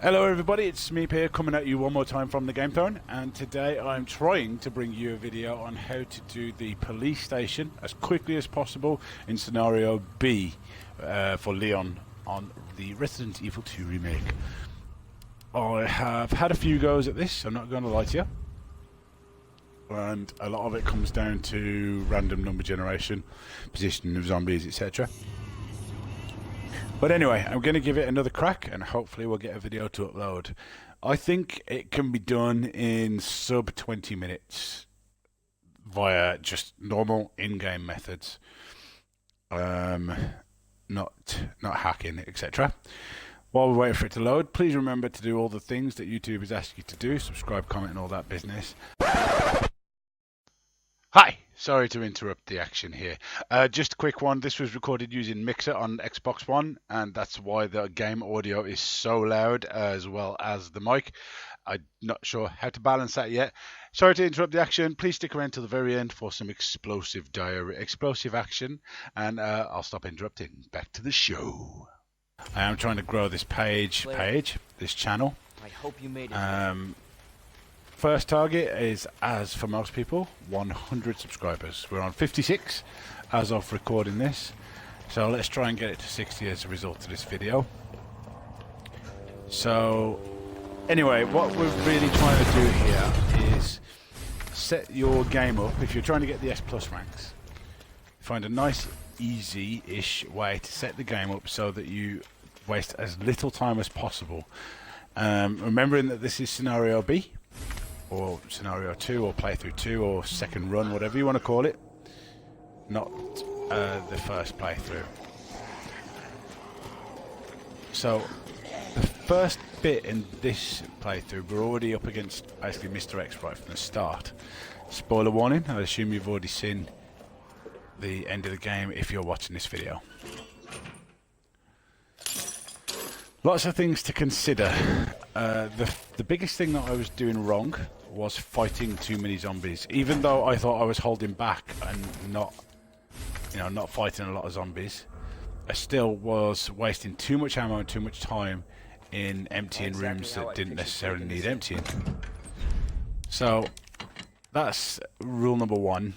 Hello everybody, it's me here coming at you one more time from the Game Phone, and today I'm trying to bring you a video on how to do the police station as quickly as possible in scenario B for Leon on the Resident Evil 2 remake. I have had a few goes at this, I'm not going to lie to you, and a lot of it comes down to random number generation, position of zombies, etc. But anyway, I'm going to give it another crack and hopefully we'll get a video to upload. I think it can be done in sub 20 minutes via just normal in-game methods, not hacking, etc. While we're waiting for it to load, please remember to do all the things that YouTube has asked you to do, subscribe, comment and all that business. Hi! Sorry to interrupt the action here. Just a quick one. This was recorded using Mixer on Xbox One, and that's why the game audio is so loud as well as the mic. I'm not sure how to balance that yet. Sorry to interrupt the action. Please stick around till the very end for some explosive action, and I'll stop interrupting. Back to the show. I am trying to grow this this channel. I hope you made it. First target is, as for most people, 100 subscribers. We're on 56 as of recording this, so let's try and get it to 60 as a result of this video. So anyway, what we're really trying to do here is set your game up. If you're trying to get the S+ ranks, find a nice easy-ish way to set the game up so that you waste as little time as possible, remembering that this is scenario B or scenario 2 or playthrough 2 or second run, whatever you want to call it, not the first playthrough. So the first bit in this playthrough, we're already up against basically Mr. X right from the start. Spoiler warning, I assume you've already seen the end of the game if you're watching this video. Lots of things to consider. The biggest thing that I was doing wrong was fighting too many zombies. Even though I thought I was holding back and not fighting a lot of zombies, I still was wasting too much ammo and too much time in emptying rooms that didn't necessarily need emptying. So that's rule number one.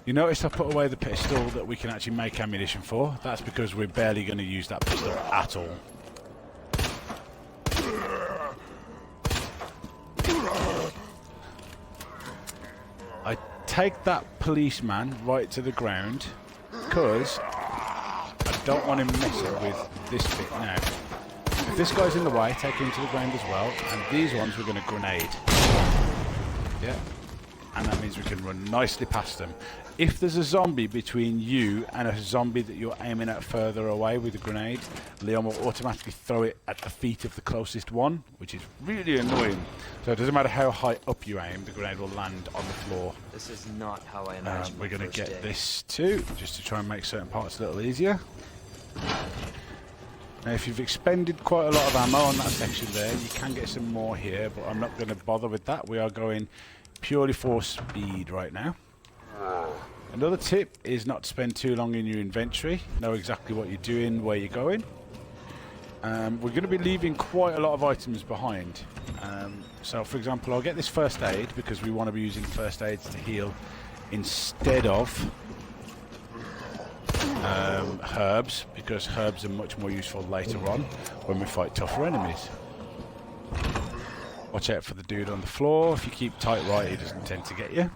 You notice I put away the pistol that we can actually make ammunition for. That's because we're barely going to use that pistol at all. I take that policeman right to the ground because I don't want him messing with this bit now. If this guy's in the way, take him to the ground as well, and these ones we're going to grenade. Yeah. And that means we can run nicely past them. If there's a zombie between you and a zombie that you're aiming at further away with a grenade, Leon will automatically throw it at the feet of the closest one, which is really annoying. So it doesn't matter how high up you aim, the grenade will land on the floor. This is not how I imagined. We're going to get this too, just to try and make certain parts a little easier. Now if you've expended quite a lot of ammo on that section there, you can get some more here, but I'm not going to bother with that. We are going purely for speed right now. Another tip is not to spend too long in your inventory. Know exactly what you're doing, where you're going. We're going to be leaving quite a lot of items behind. So for example, I'll get this first aid because we want to be using first aids to heal instead of herbs, because herbs are much more useful later on when we fight tougher enemies. Watch out for the dude on the floor. If you keep tight right, he doesn't tend to get you.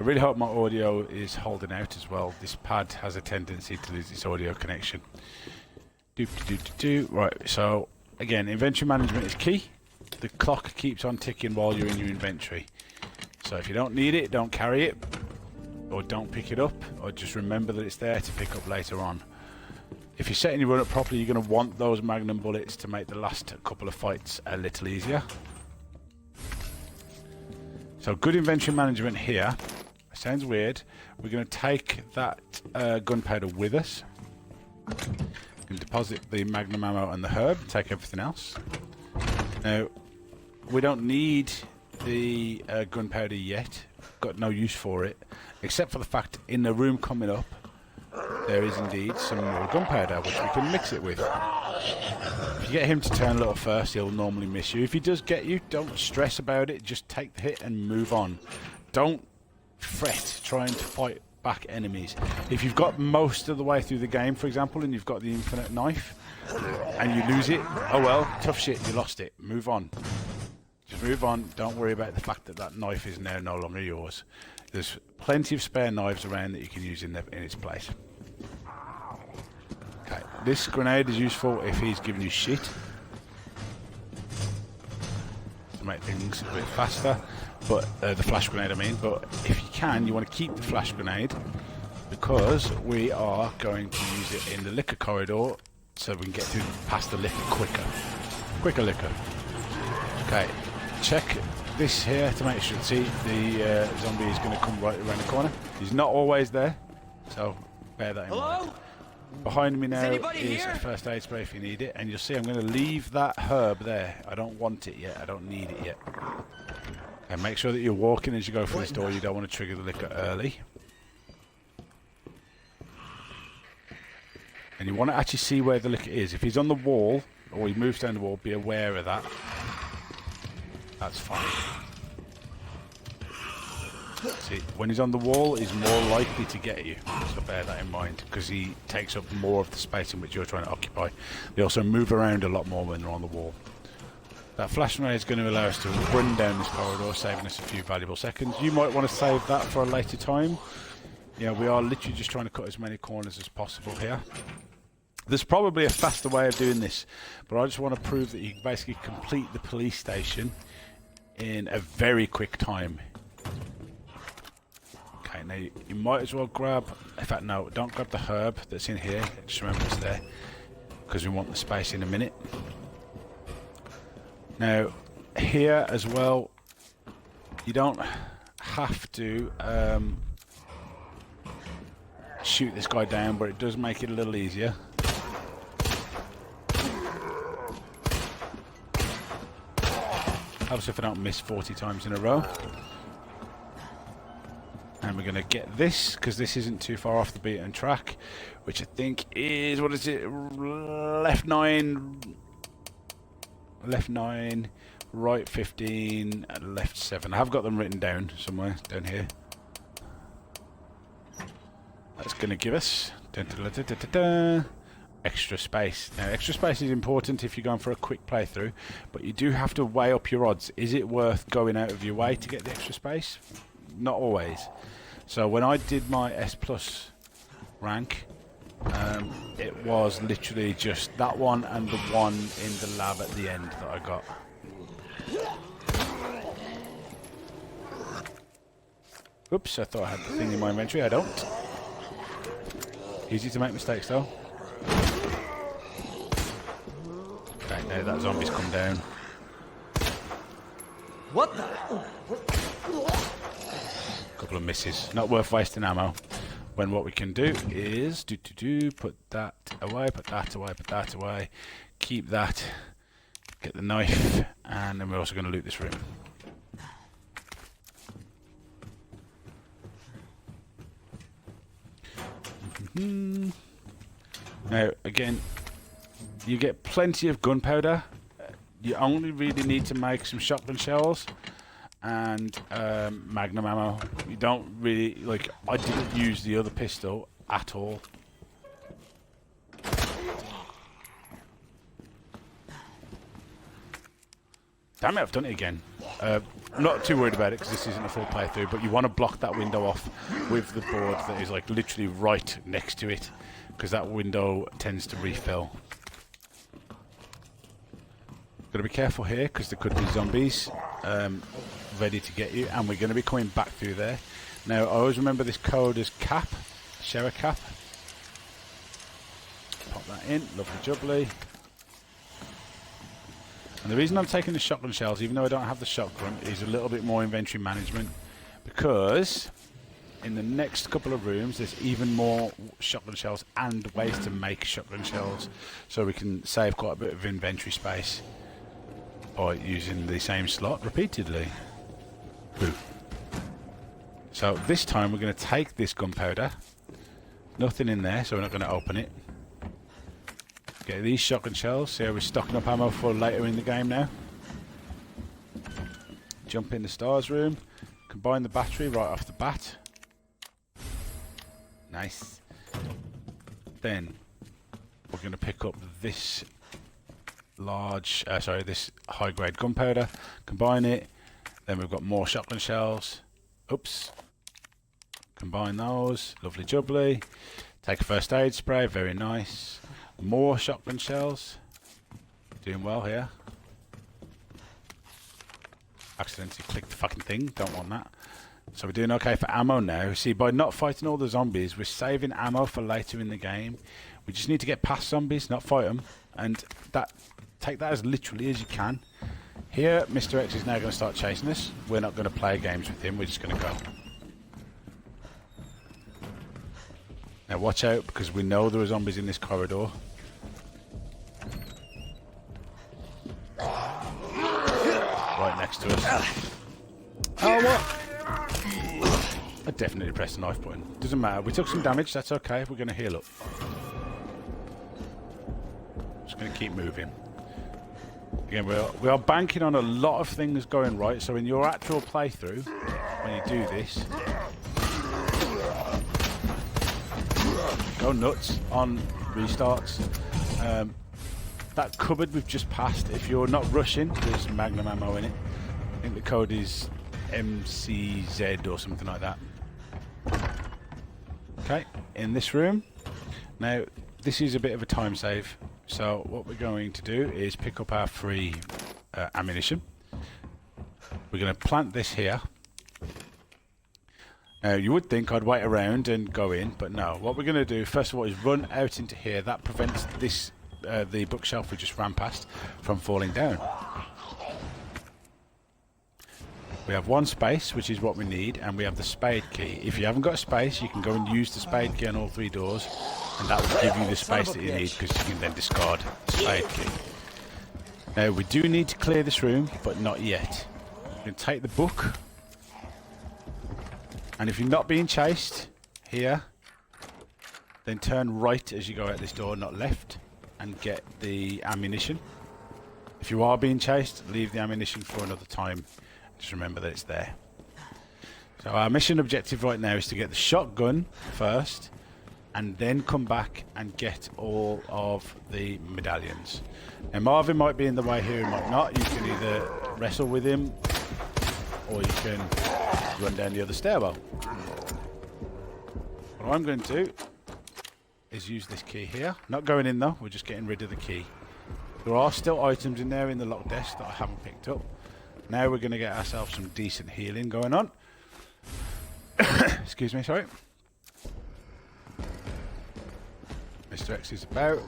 I really hope my audio is holding out as well. This pad has a tendency to lose its audio connection. Right, so again, inventory management is key. The clock keeps on ticking while you're in your inventory. So if you don't need it, don't carry it, or don't pick it up, or just remember that it's there to pick up later on. If you're setting your run up properly, you're going to want those magnum bullets to make the last couple of fights a little easier. So good inventory management here. It sounds weird. We're going to take that gunpowder with us. We can deposit the magnum ammo and the herb, take everything else. Now, we don't need the gunpowder yet. Got no use for it, except for the fact in the room coming up, there is indeed some more gunpowder, which we can mix it with. If you get him to turn a little first, he'll normally miss you. If he does get you, don't stress about it. Just take the hit and move on. Don't fret trying to fight back enemies. If you've got most of the way through the game, for example, and you've got the infinite knife, and you lose it, oh well, tough shit, you lost it. Move on. Just move on. Don't worry about the fact that that knife is now no longer yours. There's plenty of spare knives around that you can use in its place. Okay, this grenade is useful if he's giving you shit to make things a bit faster. But the flash grenade, I mean. But if you can, you want to keep the flash grenade because we are going to use it in the liquor corridor so we can get through past the liquor quicker liquor. Okay, check this here to make sure. See, the zombie is going to come right around the corner. He's not always there, so bear that in mind. Behind me now is a first aid spray if you need it, and you'll see I'm going to leave that herb there. I don't want it yet. I don't need it yet. Okay, make sure that you're walking as you go through this door. You don't want to trigger the liquor early. And you want to actually see where the liquor is. If he's on the wall, or he moves down the wall, be aware of that. That's fine. See, when he's on the wall, he's more likely to get you. So bear that in mind, because he takes up more of the space in which you're trying to occupy. They also move around a lot more when they're on the wall. That flash grenade is going to allow us to run down this corridor, saving us a few valuable seconds. You might want to save that for a later time. You know, we are literally just trying to cut as many corners as possible here. There's probably a faster way of doing this, but I just want to prove that you can basically complete the police station in a very quick time. Okay, now you might as well grab... In fact, no, don't grab the herb that's in here. Just remember it's there, because we want the space in a minute. Now, here as well, you don't have to shoot this guy down, but it does make it a little easier. Helps if I don't miss 40 times in a row. And we're going to get this, because this isn't too far off the beaten track, which I think is, what is it, left 9, right 15, and left 7. I have got them written down somewhere, down here. That's going to give us extra space. Now, extra space is important if you're going for a quick playthrough, but you do have to weigh up your odds. Is it worth going out of your way to get the extra space? Not always. So when I did my S Plus rank, it was literally just that one and the one in the lab at the end that I got. Oops, I thought I had the thing in my inventory. I don't. Easy to make mistakes though. Okay, now that zombie's come down. What the? Couple of misses. Not worth wasting ammo. When what we can do is put that away, put that away, put that away. Keep that. Get the knife, and then we're also going to loot this room. Now, again, you get plenty of gunpowder. You only really need to make some shotgun shells and magnum ammo. You don't really, like, I didn't use the other pistol at all. Damn it, I've done it again. I'm not too worried about it because this isn't a full playthrough, but you want to block that window off with the board that is like literally right next to it, because that window tends to refill. Got to be careful here because there could be zombies ready to get you, and we're going to be coming back through there. Now, I always remember this code as cap, shower cap. Pop that in, lovely jubbly. And the reason I'm taking the shotgun shells, even though I don't have the shotgun, is a little bit more inventory management, because in the next couple of rooms there's even more shotgun shells and ways to make shotgun shells, so we can save quite a bit of inventory space by using the same slot repeatedly. Boo. So this time we're going to take this gunpowder Nothing in there, so we're not going to open it. Get these shotgun shells. See how we're stocking up ammo for later in the game now. Jump in the stars room. Combine the battery right off the bat. Nice. Then we're going to pick up this this high-grade gunpowder. Combine it. Then we've got more shotgun shells. Oops. Combine those. Lovely jubbly. Take a first aid spray. Very nice. More shotgun shells. Doing well here. Accidentally clicked the fucking thing. Don't want that. So we're doing okay for ammo now. See, by not fighting all the zombies, we're saving ammo for later in the game. We just need to get past zombies, not fight them. And take that as literally as you can. Here, Mr. X is now going to start chasing us. We're not going to play games with him. We're just going to go. Now watch out, because we know there are zombies in this corridor. Right next to us. Oh, what? I definitely pressed the knife button. Doesn't matter. We took some damage. That's okay. We're going to heal up. Just going to keep moving. Again, we are banking on a lot of things going right. So in your actual playthrough, when you do this, go nuts on restarts. That cupboard we've just passed, if you're not rushing, there's magnum ammo in it. I think the code is MCZ or something like that. Okay, in this room. Now, this is a bit of a time save. So what we're going to do is pick up our free ammunition. We're going to plant this here. Now, you would think I'd wait around and go in, but no. What we're going to do, first of all, is run out into here. That prevents this the bookshelf we just ran past from falling down. We have one space, which is what we need, and we have the spade key. If you haven't got a space, you can go and use the spade key on all 3 doors, and that will give you the space that you need, because you can then discard the spade key. Now, we do need to clear this room, but not yet. You can take the book, and if you're not being chased here, then turn right as you go out this door, not left, and get the ammunition. If you are being chased, leave the ammunition for another time. Just remember that it's there. So our mission objective right now is to get the shotgun first, and then come back and get all of the medallions. Now Marvin might be in the way here, he might not. You can either wrestle with him, or you can run down the other stairwell. What I'm going to do is use this key here. Not going in though, we're just getting rid of the key. There are still items in there in the locked desk that I haven't picked up. Now we're going to get ourselves some decent healing going on. Excuse me, sorry. Mr. X is about.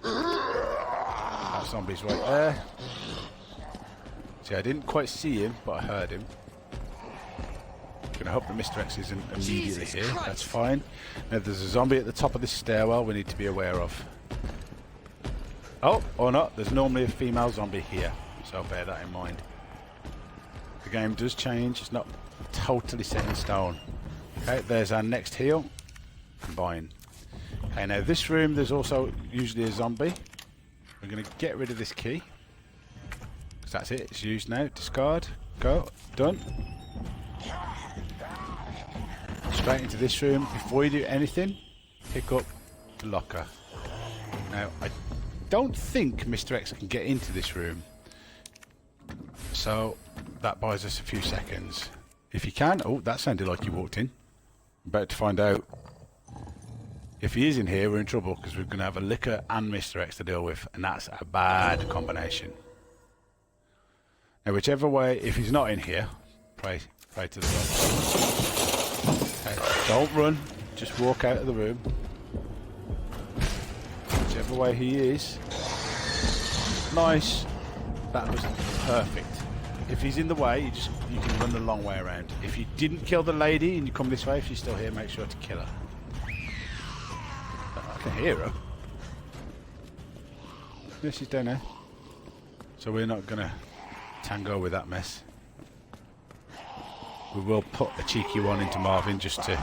That zombie's right there. See, I didn't quite see him, but I heard him. I'm going to hope that Mr. X isn't immediately here. That's fine. Now there's a zombie at the top of this stairwell we need to be aware of. Oh, or not. There's normally a female zombie here, so bear that in mind. The game does change. It's not totally set in stone. Okay, there's our next heal. Combine. Okay, now this room there's also usually a zombie. We're going to get rid of this key. Because that's it. It's used now. Discard. Go. Done. Straight into this room. Before you do anything, pick up the locker. Now, I don't think Mr. X can get into this room. So, that buys us a few seconds. If he can... Oh, that sounded like he walked in. I'm about to find out. If he is in here, we're in trouble, because we're going to have a licker and Mr. X to deal with. And that's a bad combination. Now, whichever way... If he's not in here, pray to the Lord. Okay, don't run, just walk out of the room. Whichever way he is. Nice. That was perfect. If he's in the way, you can run the long way around. If you didn't kill the lady and you come this way, if she's still here, make sure to kill her. I can hear her. Yeah, she's down there. So we're not gonna tango with that mess. We will put a cheeky one into Marvin just to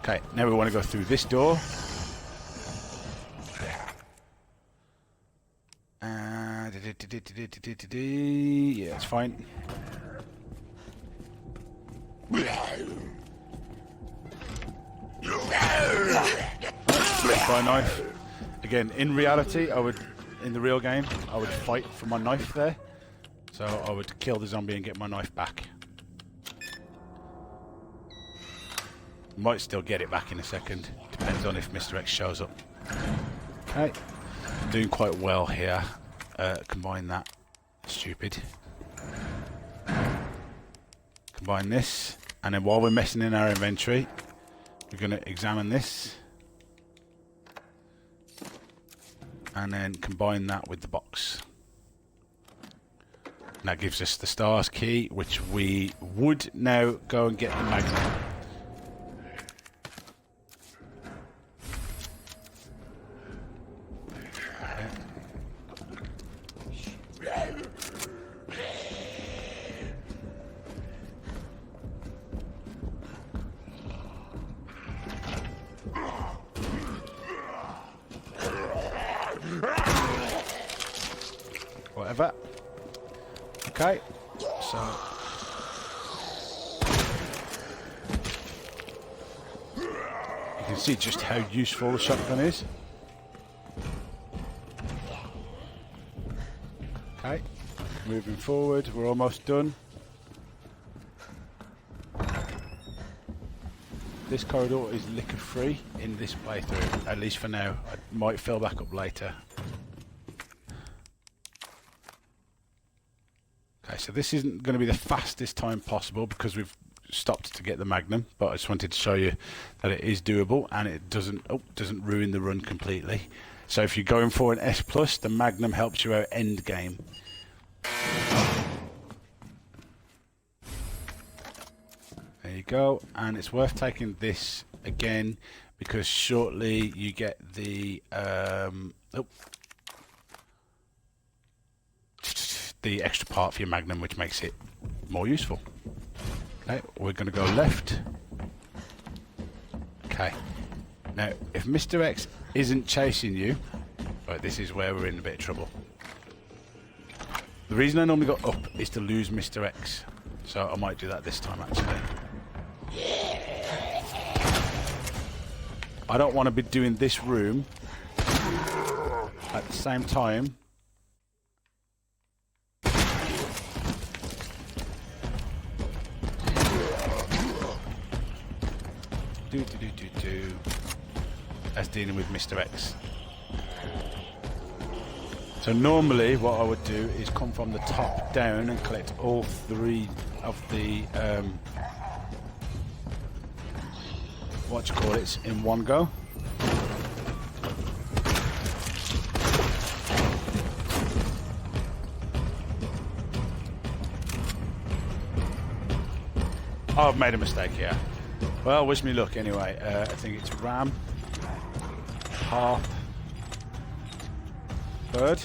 Okay, now we want to go through this door. Yeah, it's fine. By a knife. Again, in reality, in the real game, I would fight for my knife there. So I would kill the zombie and get my knife back. Might still get it back in a second. Depends on if Mr. X shows up. Okay. Doing quite well here. Combine that. Stupid. Combine this. And then while we're messing in our inventory, we're going to examine this. And then combine that with the box. And that gives us the stars key, which we would now go and get the magnum. Whatever. Okay, so you can see just how useful the shotgun is. Okay, moving forward, we're almost done. This corridor is liquor free in this playthrough, at least for now. I might fill back up later. Okay, so this isn't going to be the fastest time possible because we've stopped to get the magnum, but I just wanted to show you that it is doable and it doesn't ruin the run completely. So if you're going for an S+, the magnum helps you out end game. There you go, and it's worth taking this again because shortly you get the the extra part for your magnum, which makes it more useful. Okay, we're going to go left. Okay, now if Mr. X isn't chasing you, right, this is where we're in a bit of trouble. The reason I normally go up is to lose Mr. X, so I might do that this time actually. I don't want to be doing this room at the same time. As dealing with Mr. X. So normally what I would do is come from the top down and collect all three of the in one go. Oh, I've made a mistake here. Well, wish me luck anyway. I think it's ram, harp, bird.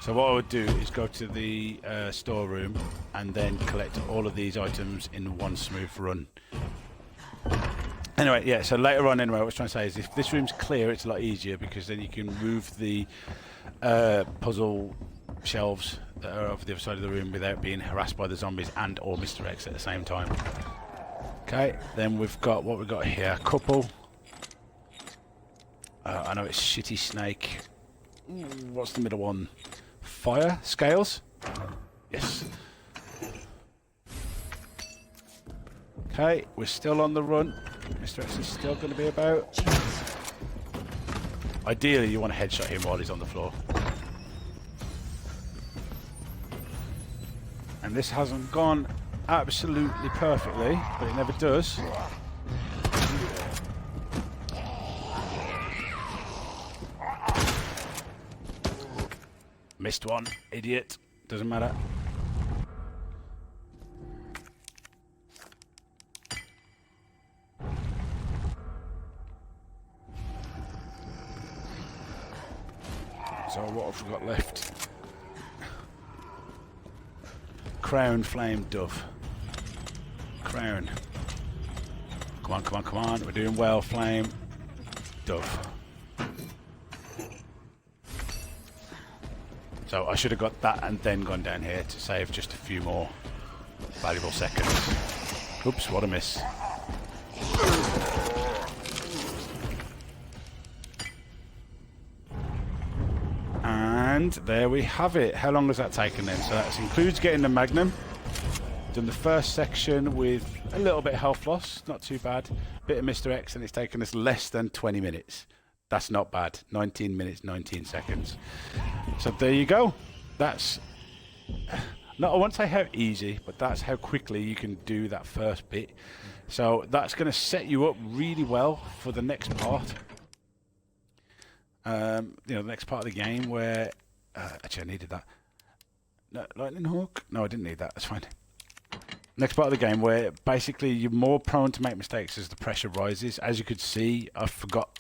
So what I would do is go to the storeroom and then collect all of these items in one smooth run. Anyway, yeah, so later on anyway, what I was trying to say is if this room's clear, it's a lot easier because then you can move the puzzle shelves that are over the other side of the room without being harassed by the zombies and or Mr. X at the same time. Okay, then we've got what we've got here. Couple. I know it's Shitty Snake. What's the middle one? Fire scales? Yes. Okay, we're still on the run. Mr. X is still going to be about. Ideally, you want to headshot him while he's on the floor. And this hasn't gone absolutely perfectly, but it never does. Missed one, idiot. Doesn't matter. So what have we got left? Crown, flame, dove. Crown. Come on, come on, come on. We're doing well. Flame, dove. So I should have got that and then gone down here to save just a few more valuable seconds. Oops, what a miss. And there we have it. How long has that taken then? So that includes getting the Magnum. Done the first section with a little bit of health loss, not too bad. Bit of Mr. X, and it's taken us less than 20 minutes. That's not bad. 19 minutes, 19 seconds. So there you go. That's, not I won't say how easy, but that's how quickly you can do that first bit. So that's going to set you up really well for the next part. The next part of the game where... actually, I needed that. No, lightning hook? No, I didn't need that. That's fine. Next part of the game where basically you're more prone to make mistakes as the pressure rises. As you could see, I forgot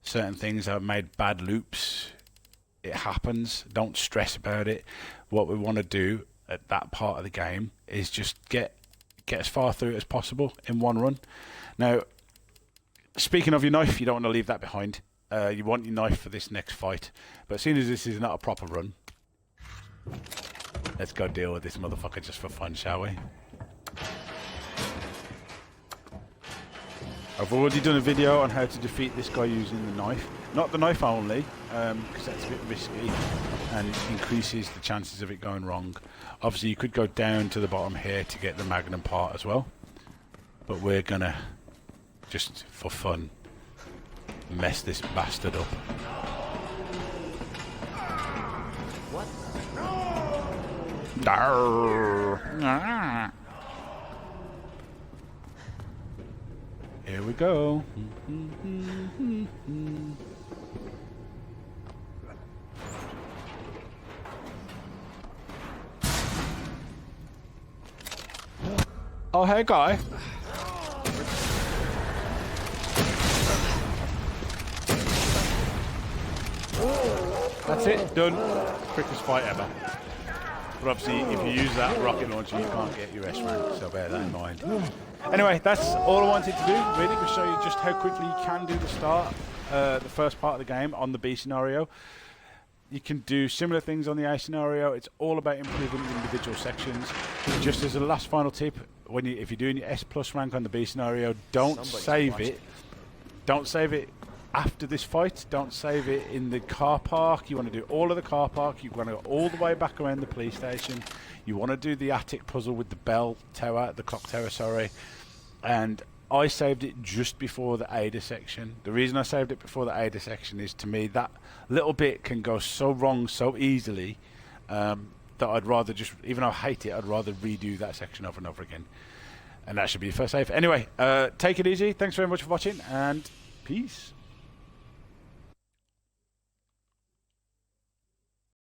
certain things. I've made bad loops. It happens. Don't stress about it. What we want to do at that part of the game is just get as far through it as possible in one run. Now, speaking of your knife, you don't want to leave that behind. You want your knife for this next fight. But as soon as this is not a proper run, let's go deal with this motherfucker just for fun, shall we? I've already done a video on how to defeat this guy using the knife. Not the knife only, because that's a bit risky and increases the chances of it going wrong. Obviously, you could go down to the bottom here to get the Magnum part as well. But we're gonna, just for fun, mess this bastard up. What? Here we go. Oh, hey, guy. That's it, done. Quickest fight ever. But obviously, if you use that rocket launcher, you can't get your S rank, so bear that in mind. Anyway, that's all I wanted to do, really, to show you just how quickly you can do the start, the first part of the game on the B scenario. You can do similar things on the A scenario. It's all about improving individual sections. Just as a last final tip, if you're doing your S plus rank on the B scenario, don't save it. Don't save it after this fight. Don't save it in the car park. You want to do all of the car park. You want to go all the way back around the police station. You want to do the attic puzzle with the bell tower, the clock tower, sorry. And I saved it just before the Ada section. The reason I saved it before the Ada section is, to me, that little bit can go so wrong so easily that I'd rather just, even though I hate it, I'd rather redo that section over and over again. And that should be your first save. Anyway, take it easy. Thanks very much for watching, and peace.